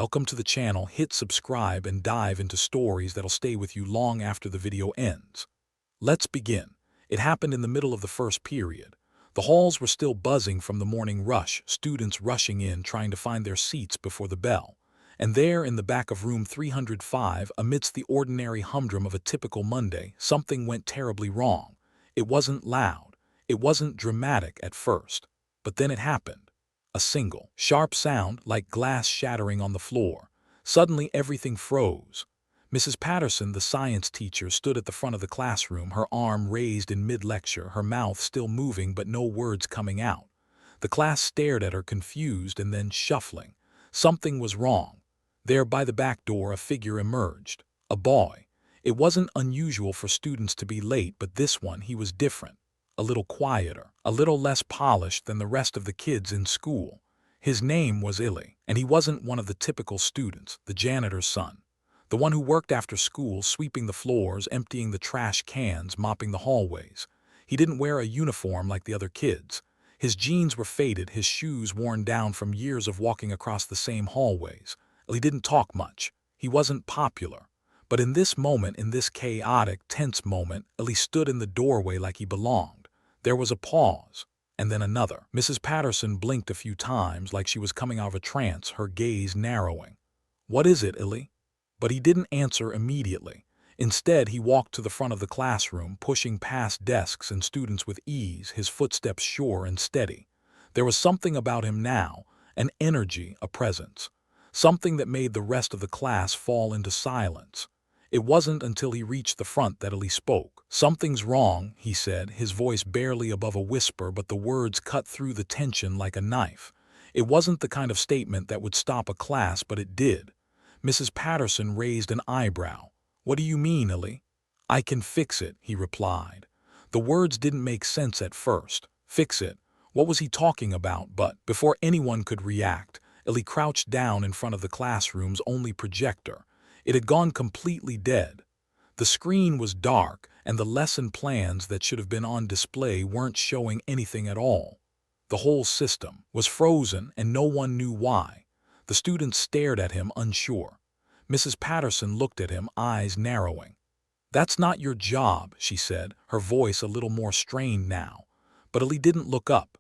Welcome to the channel. Hit subscribe and dive into stories that'll stay with you long after the video ends. Let's begin. It happened in the middle of the first period. The halls were still buzzing from the morning rush, students rushing in trying to find their seats before the bell. And there in the back of room 305, amidst the ordinary humdrum of a typical Monday, something went terribly wrong. It wasn't loud. It wasn't dramatic at first. But then it happened. A single, sharp sound like glass shattering on the floor. Suddenly everything froze. Mrs. Patterson, the science teacher, stood at the front of the classroom, her arm raised in mid-lecture, her mouth still moving but no words coming out. The class stared at her, confused and then shuffling. Something was wrong. There by the back door a figure emerged. A boy. It wasn't unusual for students to be late, but this one, he was different. A little quieter, a little less polished than the rest of the kids in school. His name was Illy, and he wasn't one of the typical students, the janitor's son. The one who worked after school, sweeping the floors, emptying the trash cans, mopping the hallways. He didn't wear a uniform like the other kids. His jeans were faded, his shoes worn down from years of walking across the same hallways. Illy didn't talk much. He wasn't popular. But in this moment, in this chaotic, tense moment, Illy stood in the doorway like he belonged. There was a pause, and then another. Mrs. Patterson blinked a few times like she was coming out of a trance, her gaze narrowing. "What is it, Illy?" But he didn't answer immediately. Instead, he walked to the front of the classroom, pushing past desks and students with ease, his footsteps sure and steady. There was something about him now, an energy, a presence. Something that made the rest of the class fall into silence. It wasn't until he reached the front that Illy spoke. "Something's wrong," he said, his voice barely above a whisper, but the words cut through the tension like a knife. It wasn't the kind of statement that would stop a class, but it did. Mrs. Patterson raised an eyebrow. "What do you mean, Illy?" "I can fix it," he replied. The words didn't make sense at first. Fix it? What was he talking about? But before anyone could react, Illy crouched down in front of the classroom's only projector. It had gone completely dead. The screen was dark, and the lesson plans that should have been on display weren't showing anything at all. The whole system was frozen, and no one knew why. The students stared at him, unsure. Mrs. Patterson looked at him, eyes narrowing. "That's not your job," she said, her voice a little more strained now. But Illy didn't look up.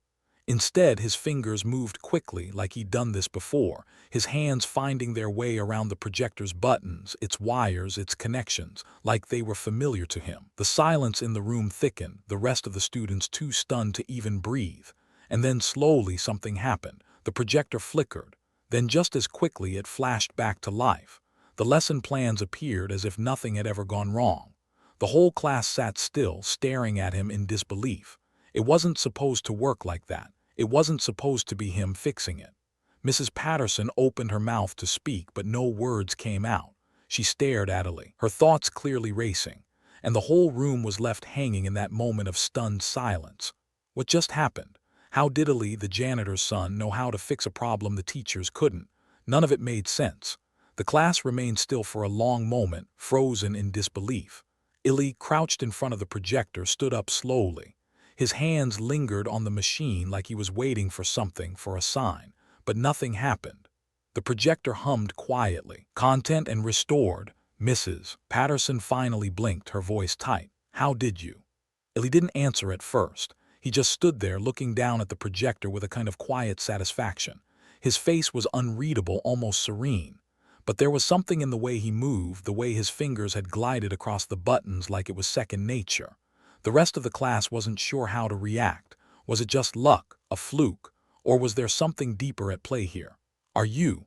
Instead, his fingers moved quickly, like he'd done this before, his hands finding their way around the projector's buttons, its wires, its connections, like they were familiar to him. The silence in the room thickened, the rest of the students too stunned to even breathe. And then slowly something happened. The projector flickered. Then just as quickly it flashed back to life. The lesson plans appeared as if nothing had ever gone wrong. The whole class sat still, staring at him in disbelief. It wasn't supposed to work like that. It wasn't supposed to be him fixing it. Mrs. Patterson opened her mouth to speak, but no words came out. She stared at Illy, her thoughts clearly racing, and the whole room was left hanging in that moment of stunned silence. What just happened? How did Illy, the janitor's son, know how to fix a problem the teachers couldn't? None of it made sense. The class remained still for a long moment, frozen in disbelief. Illy, crouched in front of the projector, stood up slowly. His hands lingered on the machine like he was waiting for something, for a sign, but nothing happened. The projector hummed quietly. "Content and restored." Mrs. Patterson finally blinked, her voice tight. "How did you?" Illy didn't answer at first. He just stood there looking down at the projector with a kind of quiet satisfaction. His face was unreadable, almost serene. But there was something in the way he moved, the way his fingers had glided across the buttons like it was second nature. The rest of the class wasn't sure how to react. Was it just luck, a fluke, or was there something deeper at play here? Are you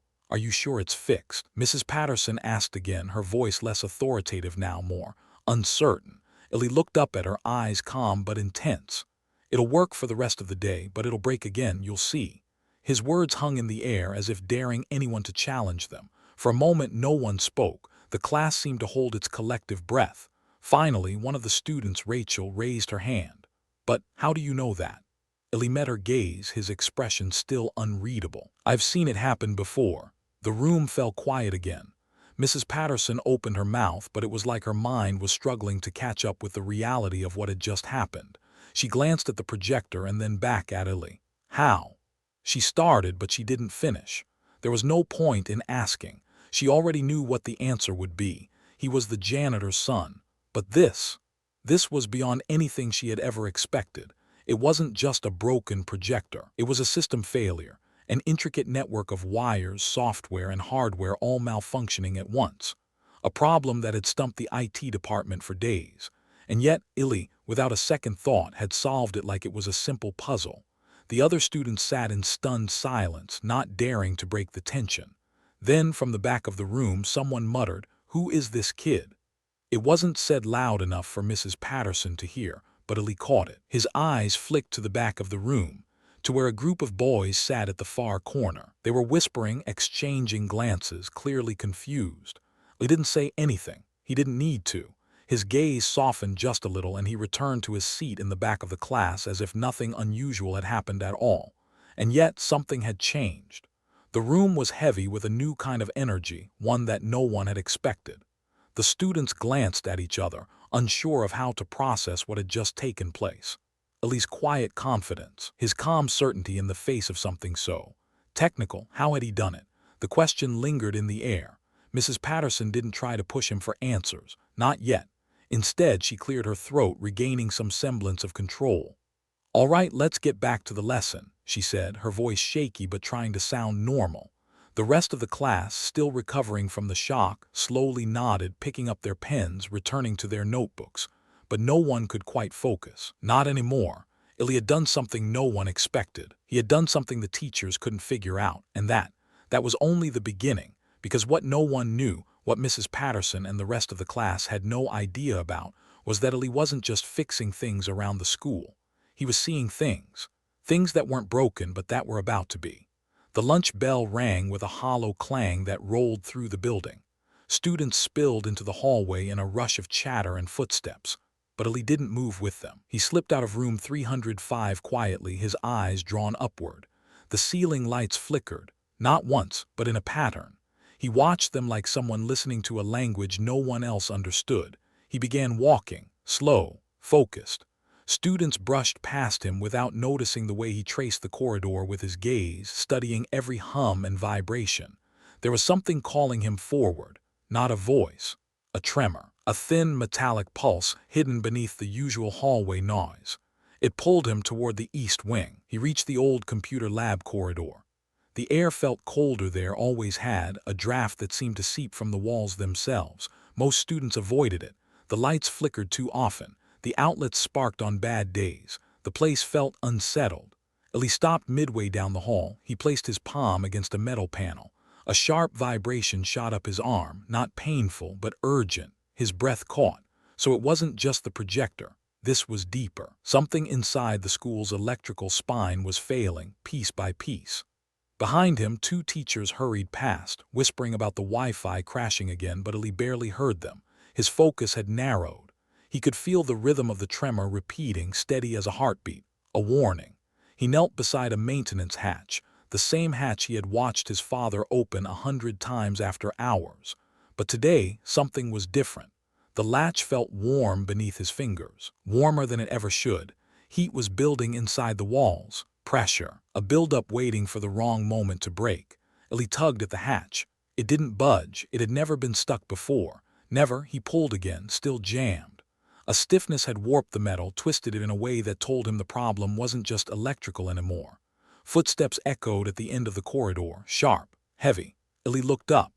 sure it's fixed?" Mrs. Patterson asked again, her voice less authoritative now, more uncertain. Illy looked up at her, eyes calm but intense. "It'll work for the rest of the day, but it'll break again, you'll see." His words hung in the air as if daring anyone to challenge them. For a moment no one spoke. The class seemed to hold its collective breath. Finally, one of the students, Rachel, raised her hand. "But how do you know that?" Illy met her gaze, his expression still unreadable. "I've seen it happen before." The room fell quiet again. Mrs. Patterson opened her mouth, but it was like her mind was struggling to catch up with the reality of what had just happened. She glanced at the projector and then back at Illy. "How?" She started, but she didn't finish. There was no point in asking. She already knew what the answer would be. He was the janitor's son. But this was beyond anything she had ever expected. It wasn't just a broken projector. It was a system failure, an intricate network of wires, software, and hardware all malfunctioning at once. A problem that had stumped the IT department for days. And yet, Illy, without a second thought, had solved it like it was a simple puzzle. The other students sat in stunned silence, not daring to break the tension. Then, from the back of the room, someone muttered, "Who is this kid?" It wasn't said loud enough for Mrs. Patterson to hear, but Illy caught it. His eyes flicked to the back of the room, to where a group of boys sat at the far corner. They were whispering, exchanging glances, clearly confused. He didn't say anything. He didn't need to. His gaze softened just a little and he returned to his seat in the back of the class as if nothing unusual had happened at all. And yet something had changed. The room was heavy with a new kind of energy, one that no one had expected. The students glanced at each other, unsure of how to process what had just taken place. Illy's quiet confidence, his calm certainty in the face of something so technical, how had he done it? The question lingered in the air. Mrs. Patterson didn't try to push him for answers, not yet. Instead, she cleared her throat, regaining some semblance of control. "All right, let's get back to the lesson," she said, her voice shaky but trying to sound normal. The rest of the class, still recovering from the shock, slowly nodded, picking up their pens, returning to their notebooks. But no one could quite focus. Not anymore. Illy had done something no one expected. He had done something the teachers couldn't figure out, and that was only the beginning, because what no one knew, what Mrs. Patterson and the rest of the class had no idea about, was that Illy wasn't just fixing things around the school. He was seeing things that weren't broken but that were about to be. The lunch bell rang with a hollow clang that rolled through the building. Students spilled into the hallway in a rush of chatter and footsteps. But Illy didn't move with them. He slipped out of room 305 quietly, his eyes drawn upward. The ceiling lights flickered, not once, but in a pattern. He watched them like someone listening to a language no one else understood. He began walking, slow, focused. Students brushed past him without noticing the way he traced the corridor with his gaze, studying every hum and vibration. There was something calling him forward, not a voice, a tremor, a thin metallic pulse hidden beneath the usual hallway noise. It pulled him toward the east wing. He reached the old computer lab corridor. The air felt colder there, always had, a draft that seemed to seep from the walls themselves. Most students avoided it. The lights flickered too often. The outlets sparked on bad days. The place felt unsettled. Illy stopped midway down the hall. He placed his palm against a metal panel. A sharp vibration shot up his arm, not painful but urgent. His breath caught. So it wasn't just the projector. This was deeper. Something inside the school's electrical spine was failing, piece by piece. Behind him, two teachers hurried past, whispering about the Wi-Fi crashing again, but Illy barely heard them. His focus had narrowed. He could feel the rhythm of the tremor repeating, steady as a heartbeat, a warning. He knelt beside a maintenance hatch, the same hatch he had watched his father open 100 times after hours. But today, something was different. The latch felt warm beneath his fingers, warmer than it ever should. Heat was building inside the walls, pressure, a buildup waiting for the wrong moment to break. Illy tugged at the hatch. It didn't budge. It had never been stuck before. Never. He pulled again, still jammed. A stiffness had warped the metal, twisted it in a way that told him the problem wasn't just electrical anymore. Footsteps echoed at the end of the corridor, sharp, heavy. Illy looked up.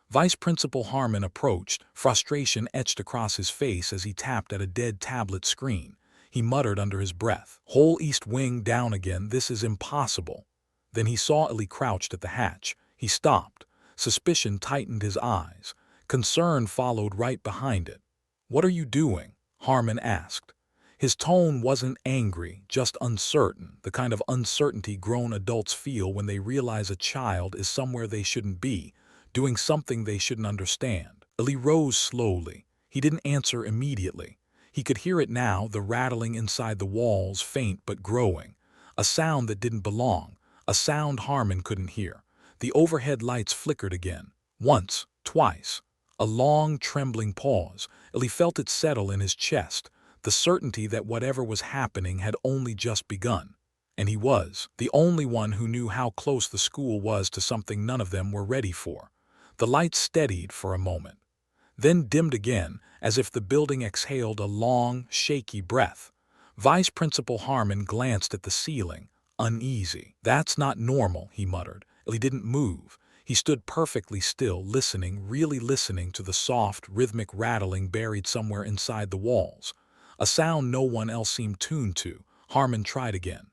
Vice Principal Harmon approached, frustration etched across his face as he tapped at a dead tablet screen. He muttered under his breath, "Whole east wing down again, this is impossible." Then he saw Illy crouched at the hatch. He stopped. Suspicion tightened his eyes. Concern followed right behind it. "What are you doing?" Harmon asked. His tone wasn't angry, just uncertain, the kind of uncertainty grown adults feel when they realize a child is somewhere they shouldn't be, doing something they shouldn't understand. Illy rose slowly. He didn't answer immediately. He could hear it now, the rattling inside the walls, faint but growing. A sound that didn't belong, a sound Harmon couldn't hear. The overhead lights flickered again. Once, twice. A long, trembling pause. Illy felt it settle in his chest, the certainty that whatever was happening had only just begun. And he was the only one who knew how close the school was to something none of them were ready for. The lights steadied for a moment, then dimmed again, as if the building exhaled a long, shaky breath. Vice Principal Harmon glanced at the ceiling, uneasy. "That's not normal," he muttered. He didn't move. He stood perfectly still, listening, really listening to the soft, rhythmic rattling buried somewhere inside the walls. A sound no one else seemed tuned to. Harmon tried again.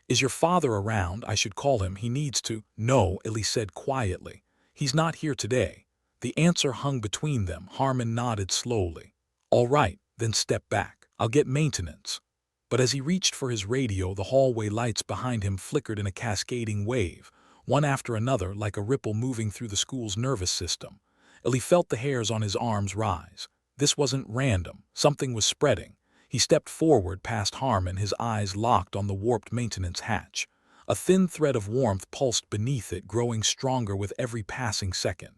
"Is your father around? I should call him. He needs to—" "No," Ellie said quietly. "He's not here today." The answer hung between them. Harmon nodded slowly. "All right, then step back. I'll get maintenance." But as he reached for his radio, the hallway lights behind him flickered in a cascading wave, one after another, like a ripple moving through the school's nervous system. Ellie felt the hairs on his arms rise. This wasn't random. Something was spreading. He stepped forward past Harmon, his eyes locked on the warped maintenance hatch. A thin thread of warmth pulsed beneath it, growing stronger with every passing second.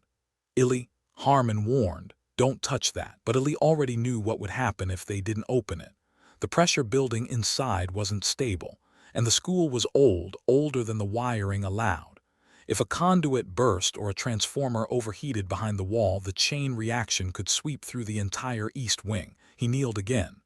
"Illy," Harmon warned, "don't touch that." But Illy already knew what would happen if they didn't open it. The pressure building inside wasn't stable, and the school was old, older than the wiring allowed. If a conduit burst or a transformer overheated behind the wall, the chain reaction could sweep through the entire east wing. He kneeled again.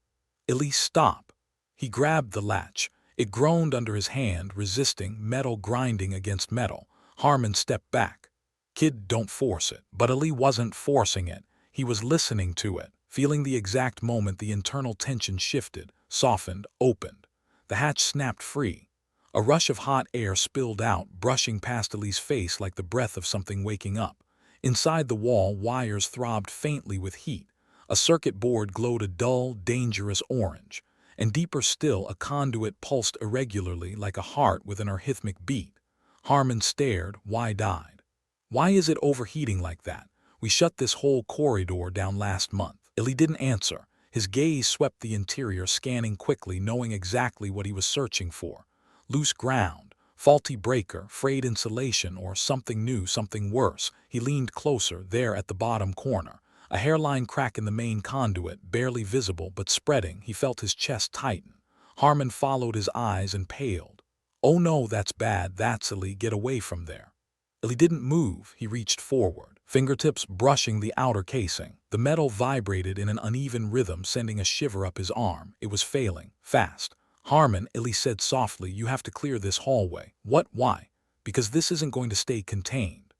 "Illy, stop." He grabbed the latch. It groaned under his hand, resisting, metal grinding against metal. Harmon stepped back. "Kid, don't force it." But Ali wasn't forcing it. He was listening to it, feeling the exact moment the internal tension shifted, softened, opened. The hatch snapped free. A rush of hot air spilled out, brushing past Ali's face like the breath of something waking up. Inside the wall, wires throbbed faintly with heat. A circuit board glowed a dull, dangerous orange. And deeper still, a conduit pulsed irregularly like a heart with an arrhythmic beat. Harmon stared, wide-eyed. "Why is it overheating like that? We shut this whole corridor down last month." Illy didn't answer. His gaze swept the interior, scanning quickly, knowing exactly what he was searching for. Loose ground, faulty breaker, frayed insulation, or something new, something worse. He leaned closer, there at the bottom corner. A hairline crack in the main conduit, barely visible but spreading. He felt his chest tighten. Harmon followed his eyes and paled. "Oh no, that's bad. That's Illy. Get away from there." Illy didn't move. He reached forward, fingertips brushing the outer casing. The metal vibrated in an uneven rhythm, sending a shiver up his arm. It was failing. Fast. "Harmon," Illy said softly, "you have to clear this hallway." "What? Why?" "Because this isn't going to stay contained."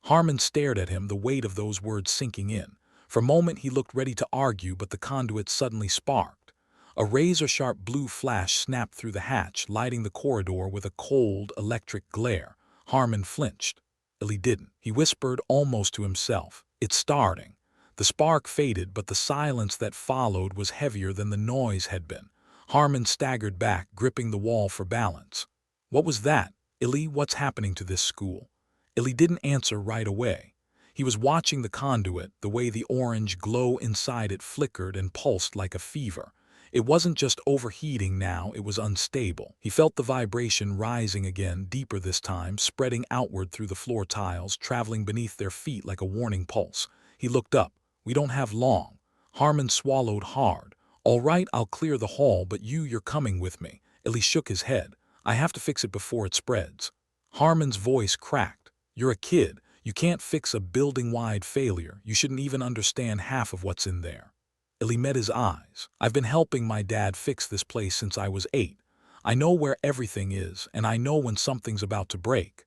Harmon stared at him, the weight of those words sinking in. For a moment he looked ready to argue, but the conduit suddenly sparked. A razor-sharp blue flash snapped through the hatch, lighting the corridor with a cold, electric glare. Harmon flinched. Illy didn't. He whispered almost to himself, "It's starting." The spark faded, but the silence that followed was heavier than the noise had been. Harmon staggered back, gripping the wall for balance. "What was that?" "Illy, what's happening to this school?" Illy didn't answer right away. He was watching the conduit, the way the orange glow inside it flickered and pulsed like a fever. It wasn't just overheating now, it was unstable. He felt the vibration rising again, deeper this time, spreading outward through the floor tiles, traveling beneath their feet like a warning pulse. He looked up. "We don't have long." Harmon swallowed hard. "All right, I'll clear the hall, but you're coming with me." Illy shook his head. "I have to fix it before it spreads." Harmon's voice cracked. "You're a kid. You can't fix a building-wide failure. You shouldn't even understand half of what's in there." Illy met his eyes. "I've been helping my dad fix this place since I was 8. I know where everything is, and I know when something's about to break."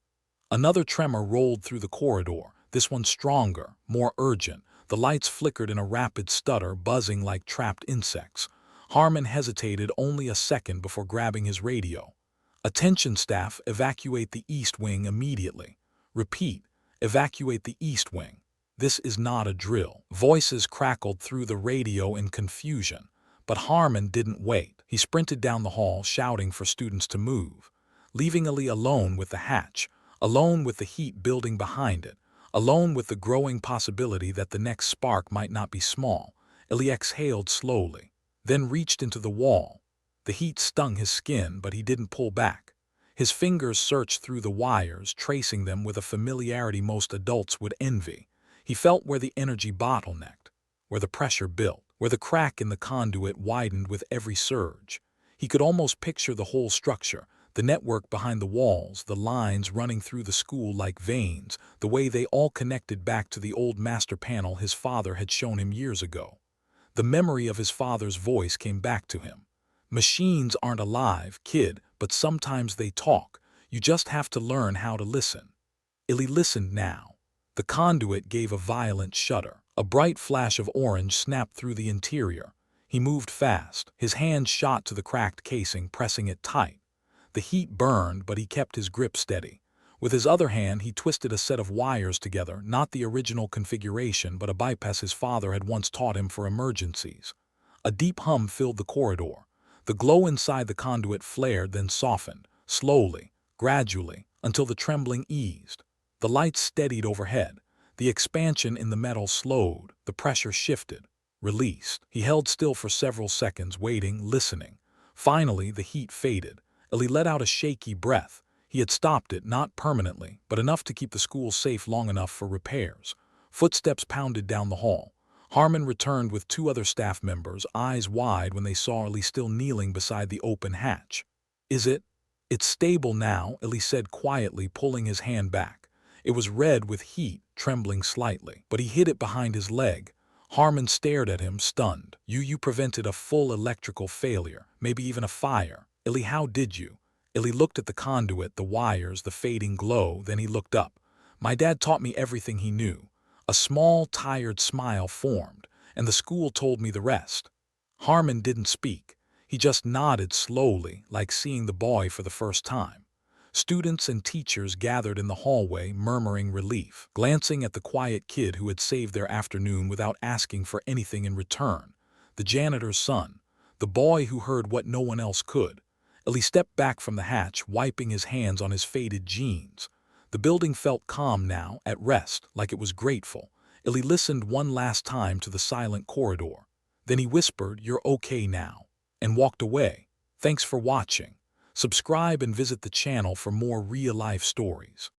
Another tremor rolled through the corridor, this one stronger, more urgent. The lights flickered in a rapid stutter, buzzing like trapped insects. Harmon hesitated only a second before grabbing his radio. "Attention staff, evacuate the east wing immediately. Repeat, evacuate the east wing. This is not a drill." Voices crackled through the radio in confusion. But Harmon didn't wait. He sprinted down the hall, shouting for students to move. Leaving Illy alone with the hatch, alone with the heat building behind it, alone with the growing possibility that the next spark might not be small, Illy exhaled slowly, then reached into the wall. The heat stung his skin, but he didn't pull back. His fingers searched through the wires, tracing them with a familiarity most adults would envy. He felt where the energy bottlenecked, where the pressure built, where the crack in the conduit widened with every surge. He could almost picture the whole structure, The network behind the walls, the lines running through the school like veins, the way they all connected back to the old master panel his father had shown him years ago. The memory of his father's voice came back to him. Machines aren't alive, kid, but sometimes they talk. You just have to learn how to listen. Illy listened now. The conduit gave a violent shudder. A bright flash of orange snapped through the interior. He moved fast. His hand shot to the cracked casing, pressing it tight. The heat burned, but he kept his grip steady. With his other hand, he twisted a set of wires together, not the original configuration, but a bypass his father had once taught him for emergencies. A deep hum filled the corridor. The glow inside the conduit flared, then softened, slowly, gradually, until the trembling eased. The lights steadied overhead. The expansion in the metal slowed. The pressure shifted, released. He held still for several seconds, waiting, listening. Finally, the heat faded. Illy let out a shaky breath. He had stopped it, not permanently, but enough to keep the school safe long enough for repairs. Footsteps pounded down the hall. Harmon returned with 2 other staff members, eyes wide when they saw Illy still kneeling beside the open hatch. It's stable now," Illy said quietly, pulling his hand back. It was red with heat, trembling slightly, but he hid it behind his leg. Harmon stared at him, stunned. You prevented a full electrical failure, maybe even a fire. Illy, how did you? Illy looked at the conduit, the wires, the fading glow, then he looked up. My dad taught me everything he knew. A small, tired smile formed, and the school told me the rest. Harmon didn't speak. He just nodded slowly, like seeing the boy for the first time. Students and teachers gathered in the hallway, murmuring relief, glancing at the quiet kid who had saved their afternoon without asking for anything in return. The janitor's son, the boy who heard what no one else could. Illy stepped back from the hatch, wiping his hands on his faded jeans. The building felt calm now, at rest, like it was grateful. Illy listened one last time to the silent corridor. Then he whispered, "You're okay now," and walked away. Thanks for watching. Subscribe and visit the channel for more real-life stories.